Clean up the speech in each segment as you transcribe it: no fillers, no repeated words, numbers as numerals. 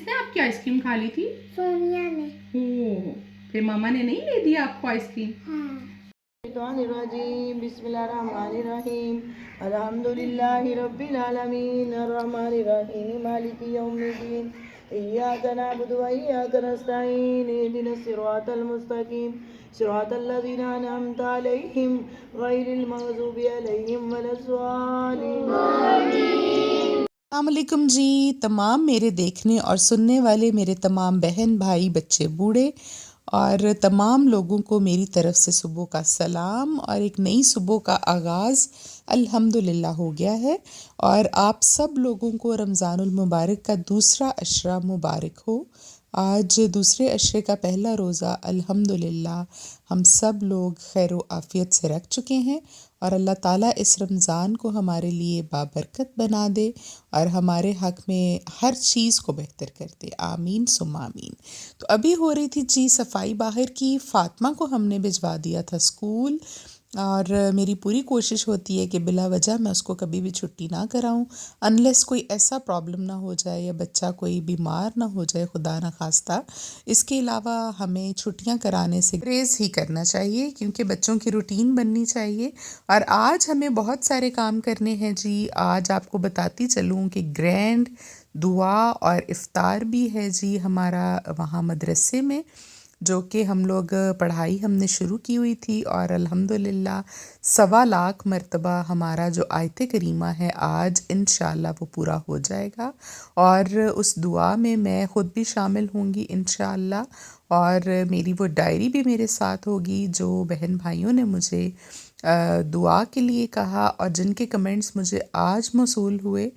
نے آپ کی آئس کریم کھا لی تھی؟ سونیا نے. اوہ، پھر ماما نے نہیں لے دیا آپ کو آئس کریم؟ ہاں. الشیطان الرجیم بسم اللہ الرحمن الرحیم الحمدللہ رب العالمین الرحمن الرحیم مالک یوم الدین ایاک نعبد و ایاک نستعین اهدنا الصراط المستقیم صراط الذین انعمت علیہم غیر المغضوب علیہم ولا الضالین. السلام علیکم جی. تمام میرے دیکھنے اور سننے والے میرے تمام بہن بھائی بچے بوڑھے اور تمام لوگوں کو میری طرف سے صبح کا سلام اور ایک نئی صبح کا آغاز الحمدللہ ہو گیا ہے، اور آپ سب لوگوں کو رمضان المبارک کا دوسرا عشرہ مبارک ہو. آج دوسرے عشرے کا پہلا روزہ الحمدللہ ہم سب لوگ خیر و عافیت سے رکھ چکے ہیں، اور اللہ تعالیٰ اس رمضان کو ہمارے لیے بابرکت بنا دے اور ہمارے حق میں ہر چیز کو بہتر کر دے. آمین ثم آمین. تو ابھی ہو رہی تھی جی صفائی باہر کی. فاطمہ کو ہم نے بھجوا دیا تھا اسکول، اور میری پوری کوشش ہوتی ہے کہ بلا وجہ میں اس کو کبھی بھی چھٹی نہ کراؤں، انلیس کوئی ایسا پرابلم نہ ہو جائے یا بچہ کوئی بیمار نہ ہو جائے خدا نخواستہ. اس کے علاوہ ہمیں چھٹیاں کرانے سے گریز ہی کرنا چاہیے، کیونکہ بچوں کی روٹین بننی چاہیے. اور آج ہمیں بہت سارے کام کرنے ہیں جی. آج آپ کو بتاتی چلوں کہ گرینڈ دعا اور افطار بھی ہے جی ہمارا وہاں مدرسے میں، جو کہ ہم لوگ پڑھائی ہم نے شروع کی ہوئی تھی، اور الحمدللہ 1.25 مرتبہ ہمارا جو آیت کریمہ ہے آج انشاءاللہ وہ پورا ہو جائے گا، اور اس دعا میں میں خود بھی شامل ہوں گی انشاءاللہ. اور میری وہ ڈائری بھی میرے ساتھ ہوگی جو بہن بھائیوں نے مجھے دعا کے لیے کہا، اور جن کے کمنٹس مجھے آج موصول ہوئے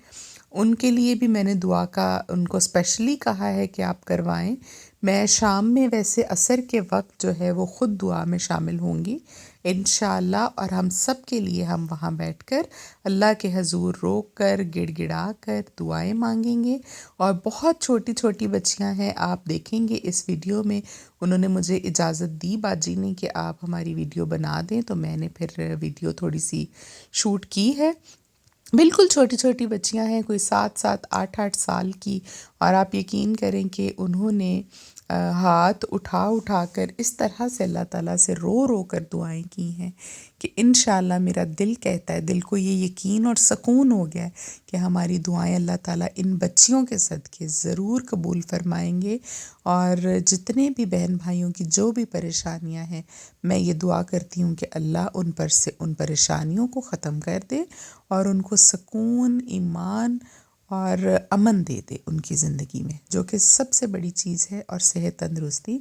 ان کے لیے بھی میں نے دعا کا ان کو اسپیشلی کہا ہے کہ آپ کروائیں. میں شام میں ویسے عصر کے وقت جو ہے وہ خود دعا میں شامل ہوں گی انشاءاللہ، اور ہم سب کے لیے ہم وہاں بیٹھ کر اللہ کے حضور روک کر گڑ گڑا کر دعائیں مانگیں گے. اور بہت چھوٹی چھوٹی بچیاں ہیں، آپ دیکھیں گے اس ویڈیو میں انہوں نے مجھے اجازت دی باجی نے کہ آپ ہماری ویڈیو بنا دیں، تو میں نے پھر ویڈیو تھوڑی سی شوٹ کی ہے. بالکل چھوٹی چھوٹی بچیاں ہیں، کوئی 7 8 سال کی، اور آپ یقین کریں کہ انہوں نے ہاتھ اٹھا کر اس طرح سے اللہ تعالیٰ سے رو رو کر دعائیں کی ہیں کہ انشاءاللہ میرا دل کہتا ہے، دل کو یہ یقین اور سکون ہو گیا ہے کہ ہماری دعائیں اللہ تعالیٰ ان بچیوں کے صدقے ضرور قبول فرمائیں گے. اور جتنے بھی بہن بھائیوں کی جو بھی پریشانیاں ہیں، میں یہ دعا کرتی ہوں کہ اللہ ان پر سے ان پریشانیوں کو ختم کر دے اور ان کو سکون، ایمان اور امن دے دے ان کی زندگی میں، جو کہ سب سے بڑی چیز ہے، اور صحت تندرستی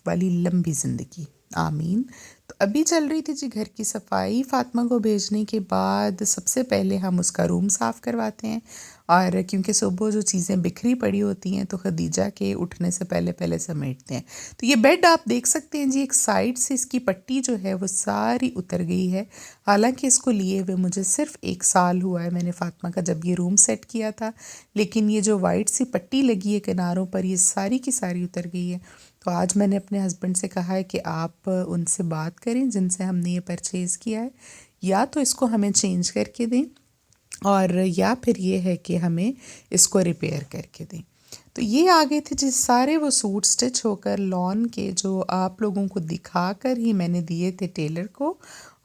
والی لمبی زندگی. آمین. تو ابھی چل رہی تھی جی گھر کی صفائی. فاطمہ کو بھیجنے کے بعد سب سے پہلے ہم اس کا روم صاف کرواتے ہیں، اور کیونکہ صبح جو چیزیں بکھری پڑی ہوتی ہیں تو خدیجہ کے اٹھنے سے پہلے سمیٹتے ہیں. تو یہ بیڈ آپ دیکھ سکتے ہیں جی، ایک سائڈ سے اس کی پٹی جو ہے وہ ساری اتر گئی ہے، حالانکہ اس کو لیے ہوئے مجھے صرف 1 سال ہوا ہے. میں نے فاطمہ کا جب یہ روم سیٹ کیا تھا، لیکن یہ جو وائٹ سی پٹی لگی ہے کناروں پر، یہ ساری کی ساری اتر گئی ہے. تو آج میں نے اپنے ہسبینڈ سے کہا ہے کہ آپ ان سے بات کریں جن سے ہم نے یہ پرچیز کیا ہے، یا تو اس کو ہمیں چینج کر کے دیں، اور یا پھر یہ ہے کہ ہمیں اس کو ریپیئر کر کے دیں. تو یہ آگے تھے جس سارے وہ سوٹ سٹچ ہو کر لان کے، جو آپ لوگوں کو دکھا کر ہی میں نے دیے تھے ٹیلر کو،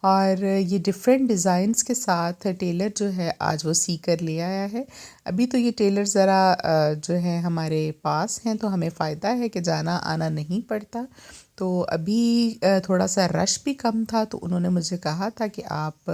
اور یہ ڈیفرنٹ ڈیزائنز کے ساتھ ٹیلر جو ہے آج وہ سی کر لے آیا ہے. ابھی تو یہ ٹیلر ذرا جو ہے ہمارے پاس ہیں، تو ہمیں فائدہ ہے کہ جانا آنا نہیں پڑتا. تو ابھی تھوڑا سا رش بھی کم تھا، تو انہوں نے مجھے کہا تھا کہ آپ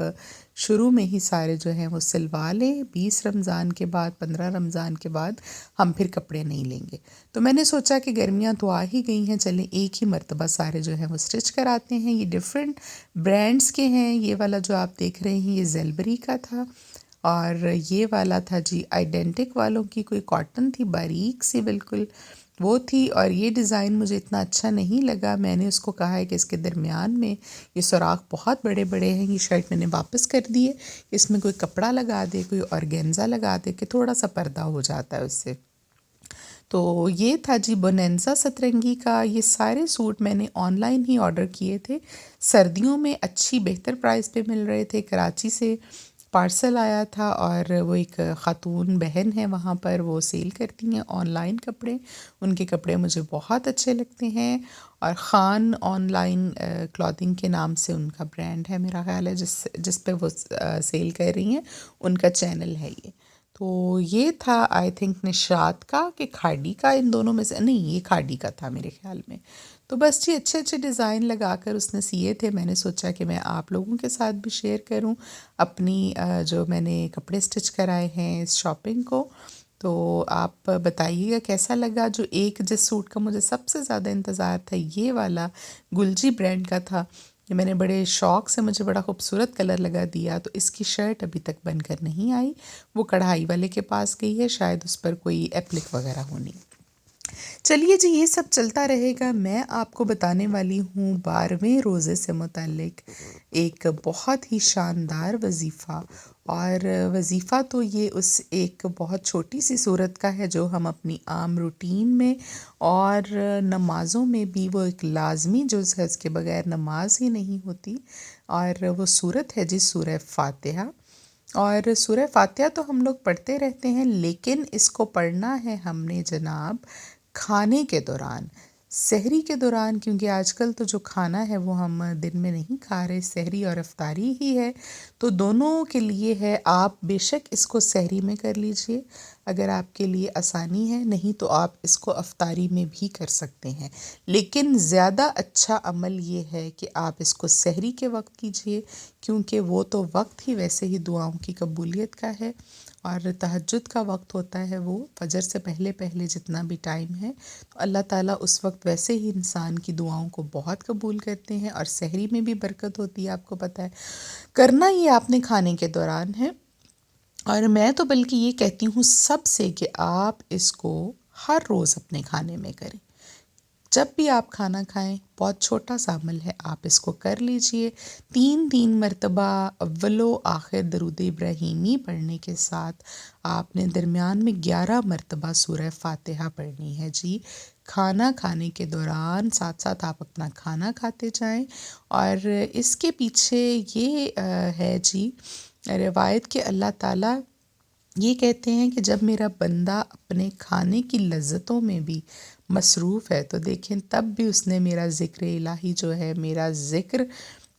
شروع میں ہی سارے جو ہیں وہ سلوا لیں، 20 رمضان کے بعد 15 رمضان کے بعد ہم پھر کپڑے نہیں لیں گے. تو میں نے سوچا کہ گرمیاں تو آ ہی گئی ہیں، چلیں ایک ہی مرتبہ سارے جو ہیں وہ اسٹچ کراتے ہیں. یہ ڈفرینٹ برانڈس کے ہیں. یہ والا جو آپ دیکھ رہے ہیں یہ زیلبری کا تھا، اور یہ والا تھا جی آئیڈینٹک والوں کی، کوئی کاٹن تھی باریک سی بالکل وہ تھی. اور یہ ڈیزائن مجھے اتنا اچھا نہیں لگا، میں نے اس کو کہا ہے کہ اس کے درمیان میں یہ سوراخ بہت بڑے بڑے ہیں. یہ شرٹ میں نے واپس کر دی ہے، اس میں کوئی کپڑا لگا دے، کوئی آرگینزا لگا دے کہ تھوڑا سا پردہ ہو جاتا ہے اس سے. تو یہ تھا جی بونینزا سترنگی کا. یہ سارے سوٹ میں نے آن لائن ہی آرڈر کیے تھے، سردیوں میں اچھی بہتر پرائس پہ مل رہے تھے. کراچی سے پارسل آیا تھا، اور وہ ایک خاتون بہن ہے وہاں پر، وہ سیل کرتی ہیں آن لائن کپڑے. ان کے کپڑے مجھے بہت اچھے لگتے ہیں، اور خان آن لائن کلاتھنگ کے نام سے ان کا برانڈ ہے میرا خیال ہے، جس پہ وہ سیل کر رہی ہیں. ان کا چینل ہے یہ. تو یہ تھا آئی تھنک نشاط کا کہ کھاڑی کا، ان دونوں میں سے نہیں، یہ کھاڑی کا تھا میرے خیال میں. تو بس جی اچھے اچھے ڈیزائن لگا کر اس نے سیے تھے. میں نے سوچا کہ میں آپ لوگوں کے ساتھ بھی شیئر کروں اپنی جو میں نے کپڑے سٹچ کرائے ہیں اس شاپنگ کو. تو آپ بتائیے گا کیسا لگا. جو ایک جس سوٹ کا مجھے سب سے زیادہ انتظار تھا یہ والا گلجی برانڈ کا تھا، کہ میں نے بڑے شوق سے، مجھے بڑا خوبصورت کلر لگا دیا. تو اس کی شرٹ ابھی تک بن کر نہیں آئی، وہ کڑھائی والے کے پاس گئی ہے، شاید اس پر کوئی ایپلک وغیرہ ہونی. چلیے جی یہ سب چلتا رہے گا. میں آپ کو بتانے والی ہوں 12ویں روزے سے متعلق ایک بہت ہی شاندار وظیفہ. اور وظیفہ تو یہ اس ایک بہت چھوٹی سی صورت کا ہے جو ہم اپنی عام روٹین میں اور نمازوں میں بھی، وہ ایک لازمی جز ہے، اس کے بغیر نماز ہی نہیں ہوتی. اور وہ صورت ہے جی سورہ فاتحہ. اور سورہ فاتحہ تو ہم لوگ پڑھتے رہتے ہیں، لیکن اس کو پڑھنا ہے ہم نے جناب کھانے کے دوران، سحری کے دوران. کیونکہ آج کل تو جو کھانا ہے وہ ہم دن میں نہیں کھا رہے، سحری اور افطاری ہی ہے. تو دونوں کے لیے ہے. آپ بے شک اس کو سحری میں کر لیجئے اگر آپ کے لیے آسانی ہے، نہیں تو آپ اس کو افطاری میں بھی کر سکتے ہیں. لیکن زیادہ اچھا عمل یہ ہے کہ آپ اس کو سحری کے وقت کیجئے، کیونکہ وہ تو وقت ہی ویسے ہی دعاؤں کی قبولیت کا ہے. اور تہجد کا وقت ہوتا ہے، وہ فجر سے پہلے پہلے جتنا بھی ٹائم ہے، تو اللہ تعالیٰ اس وقت ویسے ہی انسان کی دعاؤں کو بہت قبول کرتے ہیں. اور سحری میں بھی برکت ہوتی ہے، آپ کو پتہ ہے. کرنا یہ آپ نے کھانے کے دوران ہے. اور میں تو بلکہ یہ کہتی ہوں سب سے کہ آپ اس کو ہر روز اپنے کھانے میں کریں. جب بھی آپ کھانا کھائیں، بہت چھوٹا سا عمل ہے، آپ اس کو کر لیجئے. 3 مرتبہ اول و آخر درود ابراہیمی پڑھنے کے ساتھ آپ نے درمیان میں 11 مرتبہ سورہ فاتحہ پڑھنی ہے جی. کھانا کھانے کے دوران ساتھ ساتھ آپ اپنا کھانا کھاتے جائیں. اور اس کے پیچھے یہ ہے جی روایت کہ اللہ تعالیٰ یہ کہتے ہیں کہ جب میرا بندہ اپنے کھانے کی لذتوں میں بھی مصروف ہے، تو دیکھیں تب بھی اس نے میرا ذکر الہی جو ہے، میرا ذکر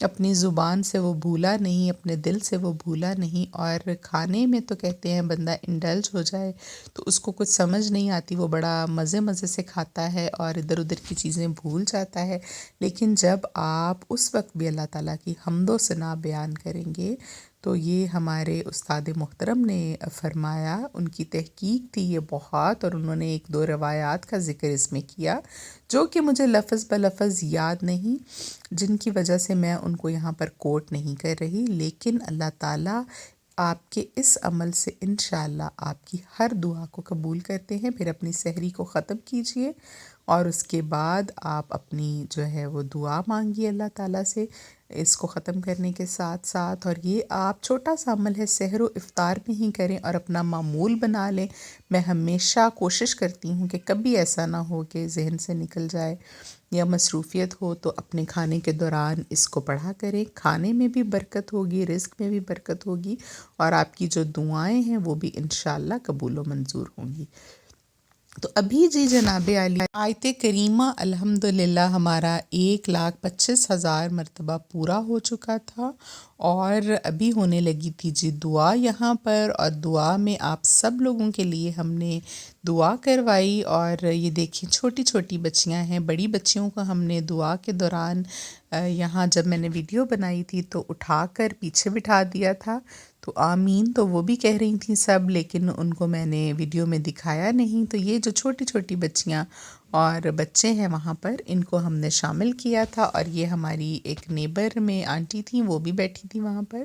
اپنی زبان سے وہ بھولا نہیں، اپنے دل سے وہ بھولا نہیں. اور کھانے میں تو کہتے ہیں بندہ انڈلج ہو جائے تو اس کو کچھ سمجھ نہیں آتی، وہ بڑا مزے مزے سے کھاتا ہے اور ادھر ادھر کی چیزیں بھول جاتا ہے. لیکن جب آپ اس وقت بھی اللہ تعالیٰ کی حمد و ثنا بیان کریں گے، تو یہ ہمارے استاد محترم نے فرمایا، ان کی تحقیق تھی یہ بہت، اور انہوں نے 1-2 روایات کا ذکر اس میں کیا جو کہ مجھے لفظ بلفظ یاد نہیں، جن کی وجہ سے میں ان کو یہاں پر کوٹ نہیں کر رہی. لیکن اللہ تعالیٰ آپ کے اس عمل سے انشاءاللہ آپ کی ہر دعا کو قبول کرتے ہیں. پھر اپنی سحری کو ختم کیجئے اور اس کے بعد آپ اپنی جو ہے وہ دعا مانگیے اللہ تعالیٰ سے اس کو ختم کرنے کے ساتھ ساتھ. اور یہ آپ چھوٹا سا عمل ہے، سحر و افطار میں ہی کریں اور اپنا معمول بنا لیں. میں ہمیشہ کوشش کرتی ہوں کہ کبھی ایسا نہ ہو کہ ذہن سے نکل جائے یا مصروفیت ہو، تو اپنے کھانے کے دوران اس کو پڑھا کریں. کھانے میں بھی برکت ہوگی، رزق میں بھی برکت ہوگی، اور آپ کی جو دعائیں ہیں وہ بھی انشاءاللہ قبول و منظور ہوں گی. تو ابھی جی جناب عالی آیت کریمہ الحمدللہ ہمارا 1,25,000 مرتبہ پورا ہو چکا تھا، اور ابھی ہونے لگی تھی جی دعا یہاں پر. اور دعا میں آپ سب لوگوں کے لیے ہم نے دعا کروائی. اور یہ دیکھیں چھوٹی چھوٹی بچیاں ہیں، بڑی بچیوں کو ہم نے دعا کے دوران یہاں جب میں نے ویڈیو بنائی تھی تو اٹھا کر پیچھے بٹھا دیا تھا. تو آمین تو وہ بھی کہہ رہی تھیں سب، لیکن ان کو میں نے ویڈیو میں دکھایا نہیں. تو یہ جو چھوٹی چھوٹی بچیاں اور بچے ہیں وہاں پر، ان کو ہم نے شامل کیا تھا. اور یہ ہماری ایک نیبر میں آنٹی تھیں، وہ بھی بیٹھی تھیں وہاں پر،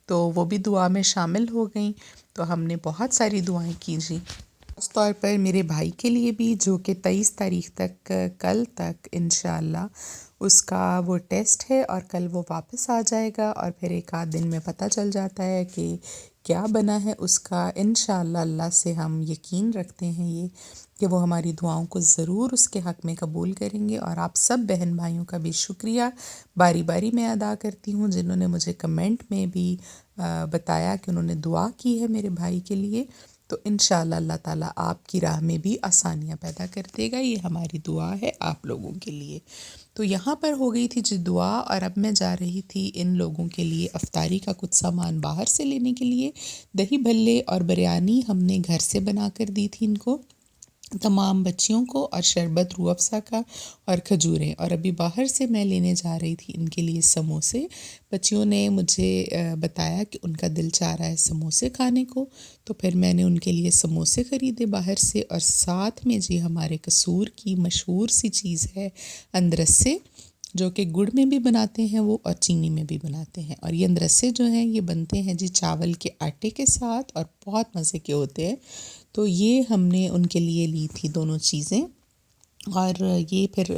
تو وہ بھی دعا میں شامل ہو گئیں. تو ہم نے بہت ساری دعائیں کی جی، خاص طور پر میرے بھائی کے لیے بھی، جو کہ 23 تاریخ تک، کل تک انشاءاللہ اس کا وہ ٹیسٹ ہے اور کل وہ واپس آ جائے گا اور پھر ایک آدھ دن میں پتہ چل جاتا ہے کہ کیا بنا ہے اس کا۔ انشاءاللہ اللہ سے ہم یقین رکھتے ہیں یہ کہ وہ ہماری دعاؤں کو ضرور اس کے حق میں قبول کریں گے۔ اور آپ سب بہن بھائیوں کا بھی شکریہ باری باری میں ادا کرتی ہوں جنہوں نے مجھے کمنٹ میں بھی بتایا کہ انہوں نے دعا کی ہے میرے بھائی کے لیے۔ تو انشاءاللہ اللہ تعالیٰ آپ کی راہ میں بھی آسانیاں پیدا کر دے گا، یہ ہماری دعا ہے آپ لوگوں کے لیے۔ تو یہاں پر ہو گئی تھی جی دعا، اور اب میں جا رہی تھی ان لوگوں کے لیے افطاری کا کچھ سامان باہر سے لینے کے لیے۔ دہی بھلے اور بریانی ہم نے گھر سے بنا کر دی تھی ان کو، تمام بچیوں کو، اور شربت روح افزا کا اور کھجوریں۔ اور ابھی باہر سے میں لینے جا رہی تھی ان کے لیے سموسے۔ بچیوں نے مجھے بتایا کہ ان کا دل چاہ رہا ہے سموسے کھانے کو، تو پھر میں نے ان کے لیے سموسے خریدے باہر سے، اور ساتھ میں جی ہمارے قصور کی مشہور سی چیز ہے اندرسے، جو کہ گڑ میں بھی بناتے ہیں وہ اور چینی میں بھی بناتے ہیں۔ اور یہ اندرسے جو ہیں یہ بنتے ہیں جی چاول کے آٹے کے ساتھ اور بہت مزے کے ہوتے ہیں۔ تو یہ ہم نے ان کے لیے لی تھی دونوں چیزیں، اور یہ پھر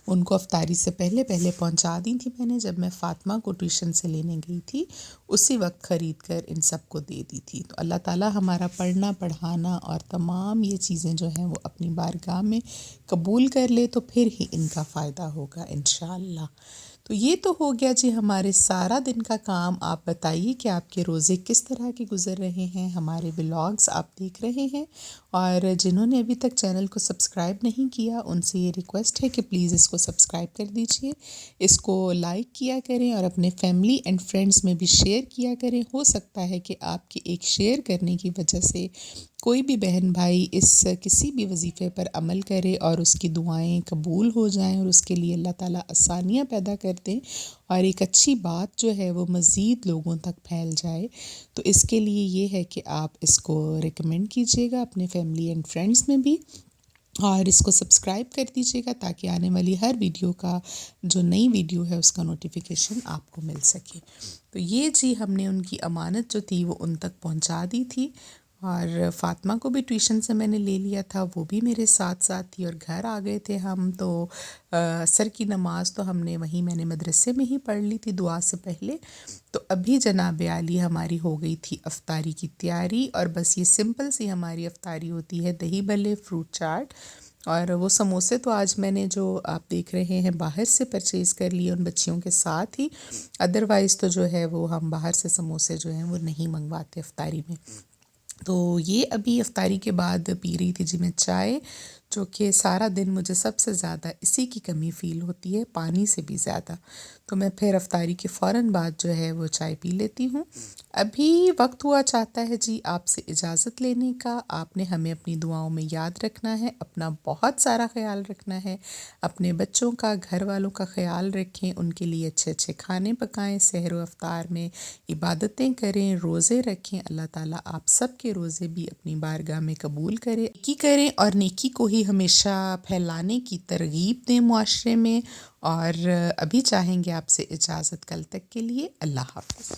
ان کو افطاری سے پہلے پہنچا دی تھی میں نے، جب میں فاطمہ کو ٹیوشن سے لینے گئی تھی اسی وقت خرید کر ان سب کو دے دی تھی۔ تو اللہ تعالیٰ ہمارا پڑھنا پڑھانا اور تمام یہ چیزیں جو ہیں وہ اپنی بارگاہ میں قبول کر لے، تو پھر ہی ان کا فائدہ ہوگا انشاءاللہ۔ تو یہ تو ہو گیا جی ہمارے سارا دن کا کام۔ آپ بتائیے کہ آپ کے روزے کس طرح کے گزر رہے ہیں، ہمارے ولاگز آپ دیکھ رہے ہیں، اور جنہوں نے ابھی تک چینل کو سبسکرائب نہیں کیا ان سے یہ ریکویسٹ ہے کہ پلیز اس کو سبسکرائب کر دیجئے، اس کو لائک کیا کریں اور اپنے فیملی اینڈ فرینڈز میں بھی شیئر کیا کریں۔ ہو سکتا ہے کہ آپ کے ایک شیئر کرنے کی وجہ سے کوئی بھی بہن بھائی اس کسی بھی وظیفے پر عمل کرے اور اس کی دعائیں قبول ہو جائیں، اور اس کے لیے اللہ تعالیٰ آسانیاں پیدا کر دیں، اور ایک اچھی بات جو ہے وہ مزید لوگوں تک پھیل جائے۔ تو اس کے لیے یہ ہے کہ آپ اس کو ریکمینڈ کیجیے گا اپنے فیملی اینڈ فرینڈز میں بھی، اور اس کو سبسکرائب کر دیجیے گا تاکہ آنے والی ہر ویڈیو کا جو نئی ویڈیو ہے اس کا نوٹیفیکیشن آپ کو مل سکے۔ تو یہ جی ہم نے ان کی امانت جو تھی وہ ان تک پہنچا دی تھی، اور فاطمہ کو بھی ٹیوشن سے میں نے لے لیا تھا، وہ بھی میرے ساتھ ساتھ تھی، اور گھر آ گئے تھے ہم تو عصر کی نماز تو ہم نے وہیں میں نے مدرسے میں ہی پڑھ لی تھی دعا سے پہلے۔ تو ابھی جناب عالی ہماری ہو گئی تھی افطاری کی تیاری، اور بس یہ سمپل سی ہماری افطاری ہوتی ہے، دہی بھلے، فروٹ چاٹ، اور وہ سموسے تو آج میں نے جو آپ دیکھ رہے ہیں باہر سے پرچیز کر لیے ان بچیوں کے ساتھ ہی، ادروائز تو جو ہے وہ ہم باہر سے سموسے جو ہیں وہ نہیں منگواتے افطاری میں۔ تو یہ ابھی افطاری کے بعد پی رہی تھی جی میں چائے، جو کہ سارا دن مجھے سب سے زیادہ اسی کی کمی فیل ہوتی ہے، پانی سے بھی زیادہ۔ تو میں پھر افطاری کے فوراً بعد جو ہے وہ چائے پی لیتی ہوں۔ ابھی وقت ہوا چاہتا ہے جی آپ سے اجازت لینے کا۔ آپ نے ہمیں اپنی دعاؤں میں یاد رکھنا ہے، اپنا بہت سارا خیال رکھنا ہے، اپنے بچوں کا، گھر والوں کا خیال رکھیں، ان کے لیے اچھے اچھے کھانے پکائیں، سحر و افطار میں عبادتیں کریں، روزے رکھیں۔ اللہ تعالیٰ آپ سب کے روزے بھی اپنی بارگاہ میں قبول کرے، نیکی کریں، اور نیکی کو ہی ہمیشہ پھیلانے کی ترغیب دیں معاشرے میں۔ اور ابھی چاہیں گے آپ سے اجازت کل تک کے لیے۔ اللہ حافظ۔